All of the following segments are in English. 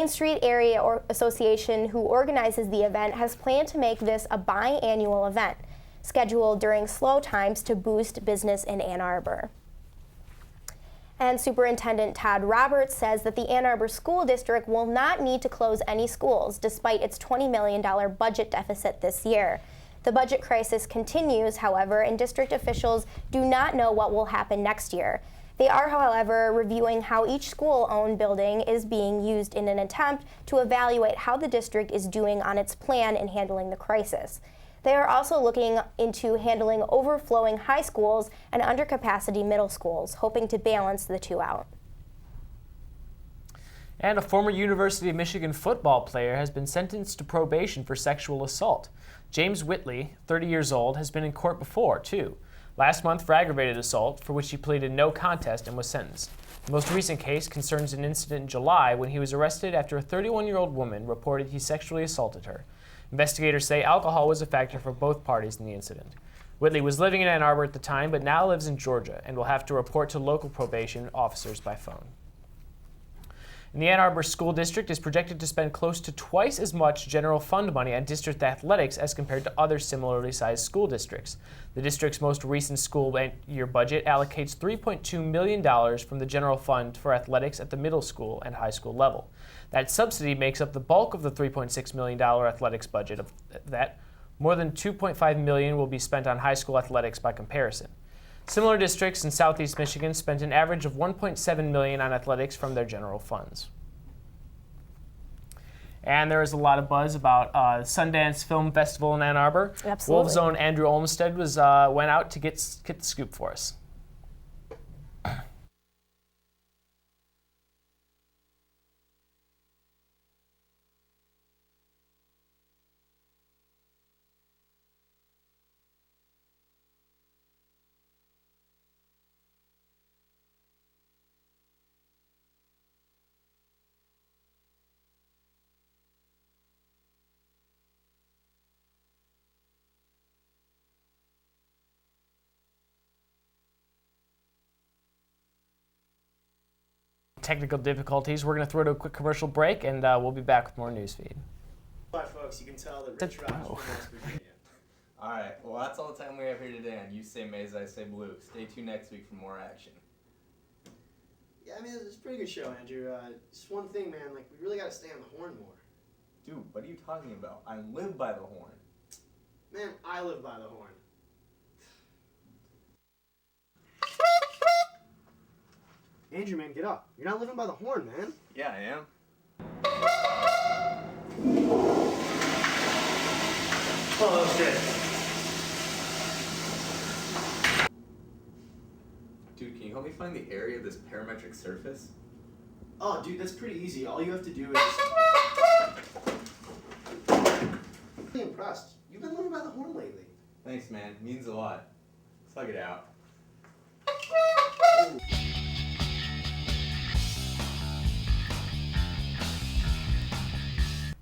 Main Street Area Association, who organizes the event, has planned to make this a biannual event, scheduled during slow times to boost business in Ann Arbor. And Superintendent Todd Roberts says that the Ann Arbor School District will not need to close any schools despite its $20 million budget deficit this year. The budget crisis continues, however, and district officials do not know what will happen next year. They are, however, reviewing how each school-owned building is being used in an attempt to evaluate how the district is doing on its plan in handling the crisis. They are also looking into handling overflowing high schools and undercapacity middle schools, hoping to balance the two out. And a former University of Michigan football player has been sentenced to probation for sexual assault. James Whitley, 30 years old, has been in court before, too. Last month for aggravated assault, for which he pleaded no contest and was sentenced. The most recent case concerns an incident in July when he was arrested after a 31-year-old woman reported he sexually assaulted her. Investigators say alcohol was a factor for both parties in the incident. Whitley was living in Ann Arbor at the time, but now lives in Georgia and will have to report to local probation officers by phone. And the Ann Arbor School District is projected to spend close to twice as much general fund money on district athletics as compared to other similarly sized school districts. The district's most recent school year budget allocates $3.2 million from the general fund for athletics at the middle school and high school level. That subsidy makes up the bulk of the $3.6 million athletics budget. Of that, more than $2.5 million will be spent on high school athletics by comparison. Similar districts in southeast Michigan spent an average of $1.7 million on athletics from their general funds. And there was a lot of buzz about Sundance Film Festival in Ann Arbor. Absolutely. Wolves' own Andrew Olmstead went out to get the scoop for us. Technical difficulties. We're going to throw to a quick commercial break, and we'll be back with more Newsfeed. All right, folks, you can tell that Rich Rock's from West Virginia. All right, well, that's all the time we have here today on You Say Maize, I Say Blue. Stay tuned next week for more action. Yeah, I mean, it's a pretty good show, Andrew. Just one thing, man, like, we really got to stay on the horn more. Dude, what are you talking about? I live by the horn. Man, I live by the horn. Andrew, man, get up. You're not living by the horn, man. Yeah, I am. Oh, shit. Dude, can you help me find the area of this parametric surface? Oh, dude, that's pretty easy. All you have to do is... I'm really impressed. You've been living by the horn lately. Thanks, man. Means a lot. Slug it out. Ooh.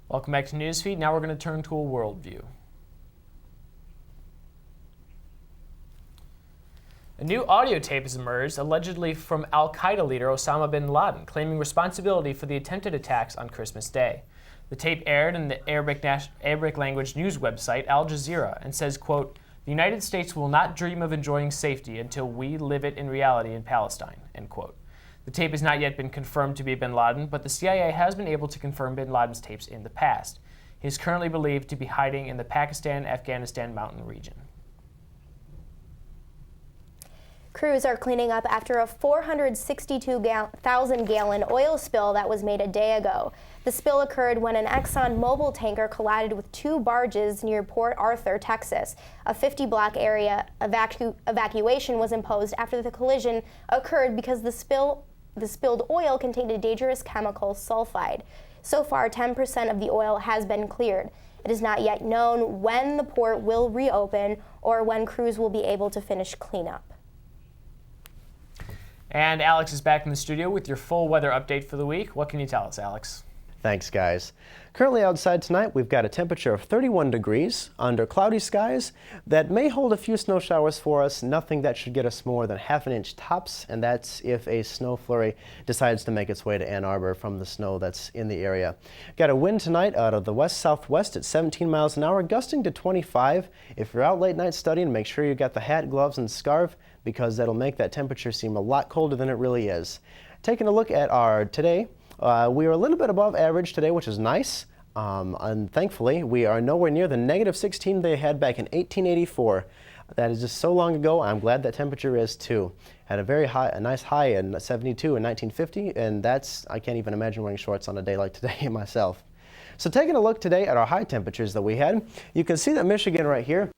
Welcome back to Newsfeed. Now we're going to turn to a worldview. A new audio tape has emerged, allegedly from al-Qaeda leader Osama bin Laden, claiming responsibility for the attempted attacks on Christmas Day. The tape aired in the Arabic language news website Al Jazeera and says, quote, "The United States will not dream of enjoying safety until we live it in reality in Palestine," end quote. The tape has not yet been confirmed to be bin Laden, but the CIA has been able to confirm bin Laden's tapes in the past. He is currently believed to be hiding in the Pakistan-Afghanistan mountain region. Crews are cleaning up after a 462,000-gallon oil spill that was made a day ago. The spill occurred when an Exxon Mobil tanker collided with two barges near Port Arthur, Texas. A 50-block area evacuation was imposed after the collision occurred because the spilled oil contained a dangerous chemical, sulfide. So far, 10% of the oil has been cleared. It is not yet known when the port will reopen or when crews will be able to finish cleanup. And Alex is back in the studio with your full weather update for the week. What can you tell us, Alex? Thanks, guys. Currently outside tonight, we've got a temperature of 31 degrees under cloudy skies that may hold a few snow showers for us. Nothing that should get us more than ½ an inch tops, and that's if a snow flurry decides to make its way to Ann Arbor from the snow that's in the area. Got a wind tonight out of the west-southwest at 17 miles an hour, gusting to 25. If you're out late night studying, make sure you got the hat, gloves, and scarf because that'll make that temperature seem a lot colder than it really is. Taking a look at our today. We are a little bit above average today, which is nice, and thankfully we are nowhere near the -16 they had back in 1884. That is just so long ago. I'm glad that temperature is too. Had a nice high in 72 in 1950, and I can't even imagine wearing shorts on a day like today myself. So taking a look today at our high temperatures that we had, you can see that Michigan right here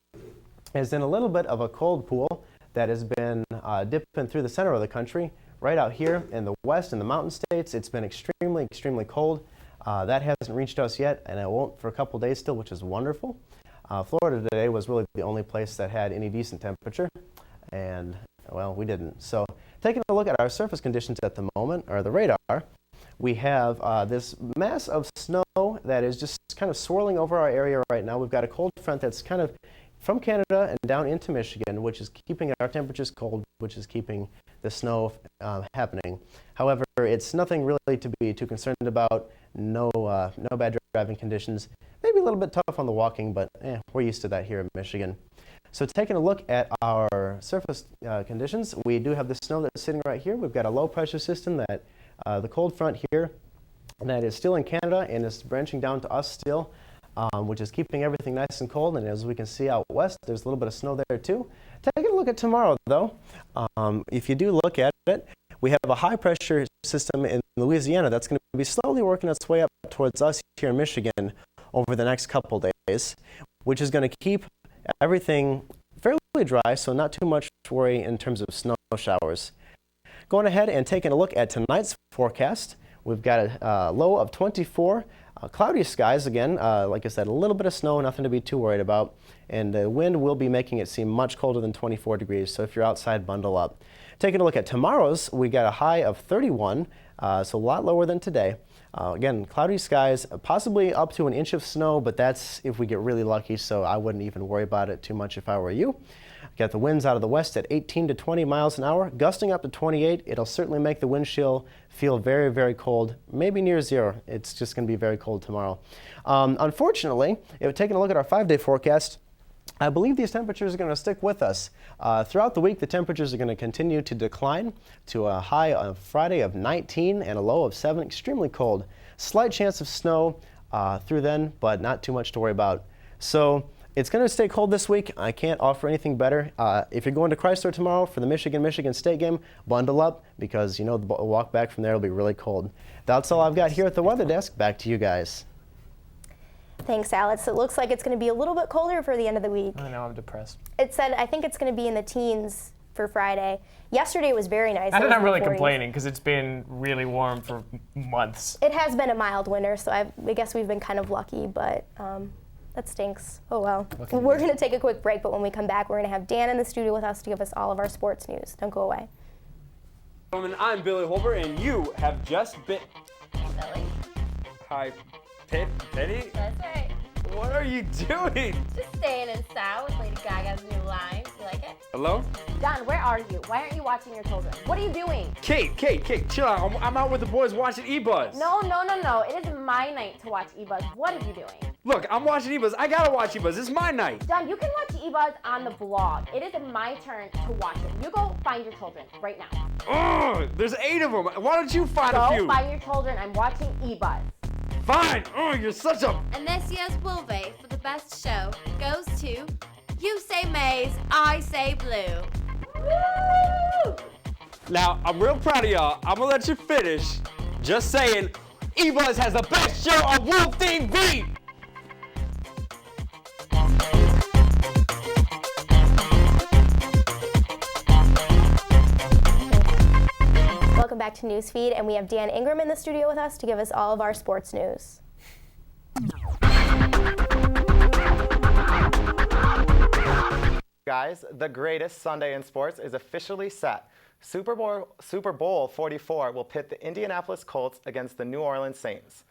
is in a little bit of a cold pool that has been dipping through the center of the country. Right out here in the west, in the mountain states, it's been extremely, extremely cold. That hasn't reached us yet, and it won't for a couple days still, which is wonderful. Florida today was really the only place that had any decent temperature, and, well, we didn't. So taking a look at our surface conditions at the moment, or the radar, we have this mass of snow that is just kind of swirling over our area right now. We've got a cold front that's kind of from Canada and down into Michigan, which is keeping our temperatures cold, which is keeping the snow happening. However, it's nothing really to be too concerned about. No bad driving conditions. Maybe a little bit tough on the walking, but we're used to that here in Michigan. So taking a look at our surface conditions, we do have the snow that's sitting right here. We've got a low pressure system that the cold front here that is still in Canada and is branching down to us still. Which is keeping everything nice and cold, and as we can see out west, there's a little bit of snow there too. Taking a look at tomorrow, though, if you do look at it, we have a high pressure system in Louisiana that's going to be slowly working its way up towards us here in Michigan over the next couple days, which is going to keep everything fairly dry, so not too much to worry in terms of snow showers. Going ahead and taking a look at tonight's forecast, we've got a low of 24. Cloudy skies again, like I said, a little bit of snow, nothing to be too worried about. And the wind will be making it seem much colder than 24 degrees, so if you're outside, bundle up. Taking a look at tomorrow's, we got a high of 31, so a lot lower than today. Again, cloudy skies, possibly up to an inch of snow, but that's if we get really lucky, so I wouldn't even worry about it too much if I were you. Got the winds out of the west at 18 to 20 miles an hour, gusting up to 28. It'll certainly make the wind chill feel very, very cold, maybe near zero. It's just going to be very cold tomorrow. Unfortunately, if taking a look at our 5-day forecast, I believe these temperatures are going to stick with us. Throughout the week, the temperatures are going to continue to decline to a high on Friday of 19 and a low of 7, extremely cold. Slight chance of snow through then, but not too much to worry about. So it's going to stay cold this week. I can't offer anything better. If you're going to Chrysler tomorrow for the Michigan State game, bundle up because you know the walk back from there will be really cold. That's all I've got here at the weather desk. Back to you guys. Thanks, Alex. It looks like it's going to be a little bit colder for the end of the week. I know, I'm depressed. It said, I think it's going to be in the teens for Friday. Yesterday was very nice. I'm not really complaining because it's been really warm for months. It has been a mild winter, so I guess we've been kind of lucky, but that stinks. Oh well. We're going to take a quick break, but when we come back, we're going to have Dan in the studio with us to give us all of our sports news. Don't go away. I'm Billy Holber, and you have just been... Billy. Hi, Penny? That's right. What are you doing? Just staying in style with Lady Gaga's new lines. You like it? Hello? Don, where are you? Why aren't you watching your children? What are you doing? Kate, chill out. I'm out with the boys watching E-Buzz. No. It is my night to watch E-Buzz. What are you doing? Look, I'm watching E-Buzz. I gotta watch E-Buzz. It's my night. Don, you can watch E-Buzz on the blog. It is my turn to watch it. You go find your children right now. Oh, there's 8 of them. Why don't you find a few? Go find your children. I'm watching E-Buzz. Fine. Oh, you're such a... And this year's Wolvie for the best show goes to You Say Maize, I Say Blue. Woo! Now, I'm real proud of y'all. I'm gonna let you finish. Just saying, E-Buzz has the best show on Wolf TV! Welcome back to Newsfeed, and we have Dan Ingram in the studio with us to give us all of our sports news. Guys, the greatest Sunday in sports is officially set. Super Bowl 44 will pit the Indianapolis Colts against the New Orleans Saints.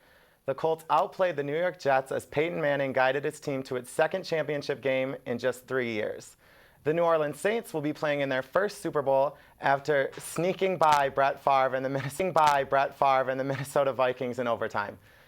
The Colts outplayed the New York Jets as Peyton Manning guided his team to its second championship game in just 3 years. The New Orleans Saints will be playing in their first Super Bowl after sneaking by Brett Favre and the Minnesota Vikings in overtime.